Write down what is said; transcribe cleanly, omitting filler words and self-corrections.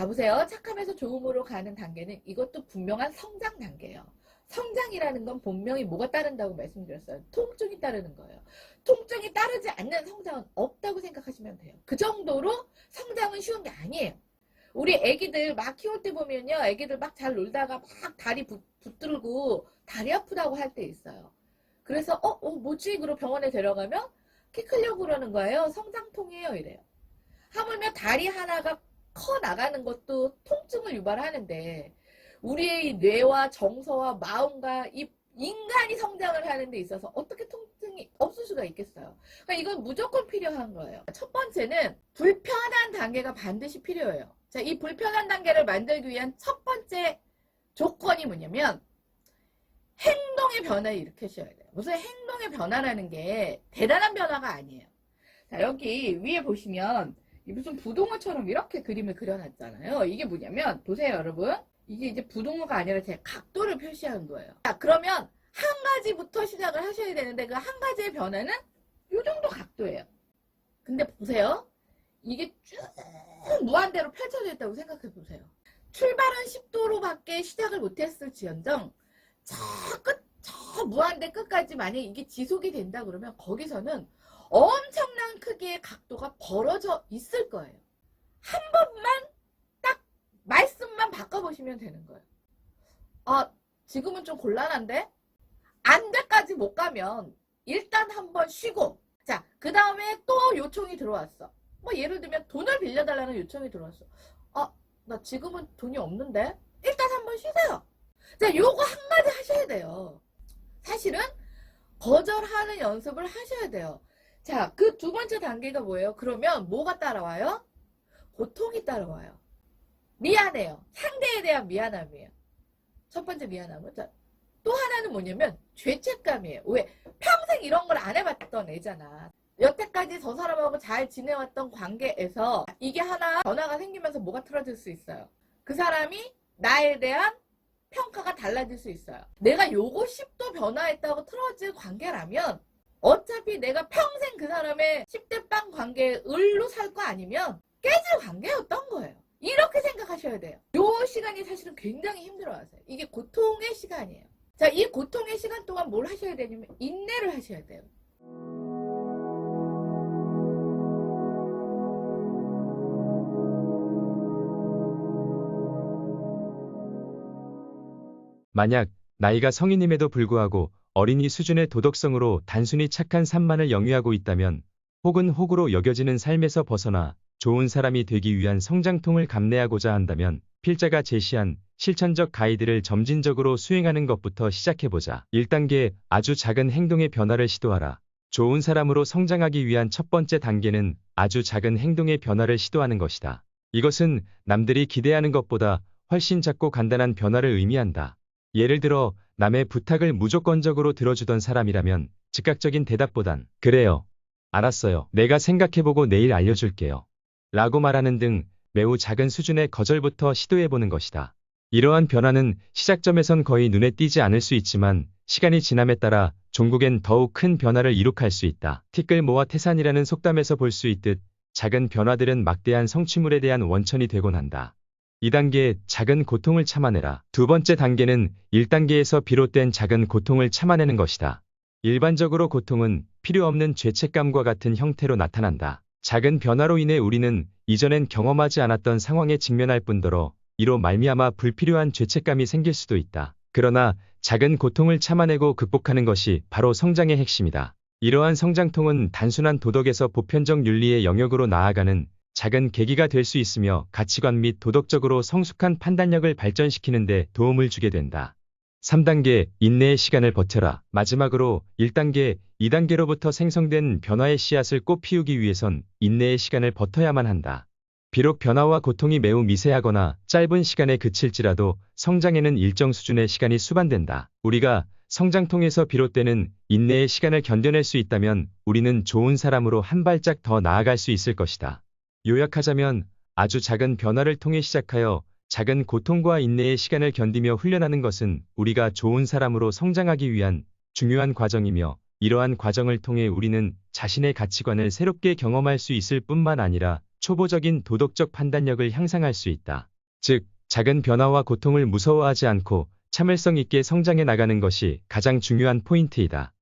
보세요. 착함에서 좋음으로 가는 단계는 이것도 분명한 성장 단계예요. 성장이라는 건 분명히 뭐가 따른다고 말씀드렸어요. 통증이 따르는 거예요. 통증이 따르지 않는 성장은 없다고 생각하시면 돼요. 그 정도로 성장은 쉬운 게 아니에요. 우리 애기들 막 키울 때 보면요. 애기들 막 잘 놀다가 막 다리 붙들고 다리 아프다고 할 때 있어요. 그래서 뭐지? 그러고 병원에 데려가면 키 크려고 그러는 거예요. 성장통이에요. 이래요. 하물며 다리 하나가 커 나가는 것도 통증을 유발하는데 우리의 뇌와 정서와 마음과 이 인간이 성장을 하는 데 있어서 어떻게 통증이 없을 수가 있겠어요. 그러니까 이건 무조건 필요한 거예요. 첫 번째는 불편한 단계가 반드시 필요해요. 자, 이 불편한 단계를 만들기 위한 첫 번째 조건이 뭐냐면 행동의 변화를 일으키셔야 돼요. 무슨 행동의 변화라는 게 대단한 변화가 아니에요. 자, 여기 위에 보시면 무슨 부동어처럼 이렇게 그림을 그려놨잖아요. 이게 뭐냐면 보세요, 여러분. 이게 이제 부동어가 아니라 제 각도를 표시하는 거예요. 자, 그러면 한 가지부터 시작을 하셔야 되는데 그 한 가지의 변화는 이 정도 각도예요. 근데 보세요. 이게 쭉 무한대로 펼쳐져 있다고 생각해 보세요. 출발은 10도로밖에 시작을 못했을지언정 저 무한대 끝까지 만약에 이게 지속이 된다 그러면 거기서는 엄청난 크기의 각도가 벌어져 있을 거예요. 한 번만 딱 말씀만 바꿔보시면 되는 거예요. 지금은 좀 곤란한데? 안 돼까지 못 가면 일단 한번 쉬고, 자, 그 다음에 또 요청이 들어왔어. 뭐 예를 들면 돈을 빌려달라는 요청이 들어왔어. 나 지금은 돈이 없는데? 일단 한번 쉬세요. 자, 요거 한 가지 하셔야 돼요. 사실은 거절하는 연습을 하셔야 돼요. 자, 그 두 번째 단계가 뭐예요? 그러면 뭐가 따라와요? 고통이 따라와요. 미안해요. 상대에 대한 미안함이에요. 첫 번째 미안함은. 자, 또 하나는 뭐냐면 죄책감이에요. 왜? 평생 이런 걸 안 해봤던 애잖아. 여태까지 저 사람하고 잘 지내왔던 관계에서 이게 하나 변화가 생기면서 뭐가 틀어질 수 있어요. 그 사람이 나에 대한 평가가 달라질 수 있어요. 내가 요거 10도 변화했다고 틀어질 관계라면 어차피 내가 평생 그 사람의 10대 빵 관계에 을로 살 거 아니면 깨질 관계였던 거예요. 이렇게 생각하셔야 돼요. 요 시간이 사실은 굉장히 힘들어하세요. 이게 고통의 시간이에요. 자, 이 고통의 시간 동안 뭘 하셔야 되냐면 인내를 하셔야 돼요. 만약 나이가 성인임에도 불구하고 어린이 수준의 도덕성으로 단순히 착한 삶만을 영위하고 있다면 혹은 혹으로 여겨지는 삶에서 벗어나 좋은 사람이 되기 위한 성장통을 감내하고자 한다면 필자가 제시한 실천적 가이드를 점진적으로 수행하는 것부터 시작해보자. 1단계 아주 작은 행동의 변화를 시도하라. 좋은 사람으로 성장하기 위한 첫 번째 단계는 아주 작은 행동의 변화를 시도하는 것이다. 이것은 남들이 기대하는 것보다 훨씬 작고 간단한 변화를 의미한다. 예를 들어 남의 부탁을 무조건적으로 들어주던 사람이라면 즉각적인 대답보단 그래요. 알았어요. 내가 생각해보고 내일 알려줄게요. 라고 말하는 등 매우 작은 수준의 거절부터 시도해보는 것이다. 이러한 변화는 시작점에선 거의 눈에 띄지 않을 수 있지만 시간이 지남에 따라 종국엔 더욱 큰 변화를 이룩할 수 있다. 티끌 모아 태산이라는 속담에서 볼 수 있듯 작은 변화들은 막대한 성취물에 대한 원천이 되곤 한다. 2단계 작은 고통을 참아내라. 두 번째 단계는 1단계에서 비롯된 작은 고통을 참아내는 것이다. 일반적으로 고통은 필요 없는 죄책감과 같은 형태로 나타난다. 작은 변화로 인해 우리는 이전엔 경험하지 않았던 상황에 직면할 뿐더러 이로 말미암아 불필요한 죄책감이 생길 수도 있다. 그러나 작은 고통을 참아내고 극복하는 것이 바로 성장의 핵심이다. 이러한 성장통은 단순한 도덕에서 보편적 윤리의 영역으로 나아가는 작은 계기가 될 수 있으며 가치관 및 도덕적으로 성숙한 판단력을 발전시키는 데 도움을 주게 된다. 3단계 인내의 시간을 버텨라. 마지막으로 1단계, 2단계로부터 생성된 변화의 씨앗을 꽃 피우기 위해선 인내의 시간을 버텨야만 한다. 비록 변화와 고통이 매우 미세하거나 짧은 시간에 그칠지라도 성장에는 일정 수준의 시간이 수반된다. 우리가 성장통에서 비롯되는 인내의 시간을 견뎌낼 수 있다면 우리는 좋은 사람으로 한 발짝 더 나아갈 수 있을 것이다. 요약하자면 아주 작은 변화를 통해 시작하여 작은 고통과 인내의 시간을 견디며 훈련하는 것은 우리가 좋은 사람으로 성장하기 위한 중요한 과정이며 이러한 과정을 통해 우리는 자신의 가치관을 새롭게 경험할 수 있을 뿐만 아니라 초보적인 도덕적 판단력을 향상할 수 있다. 즉, 작은 변화와 고통을 무서워하지 않고 참을성 있게 성장해 나가는 것이 가장 중요한 포인트이다.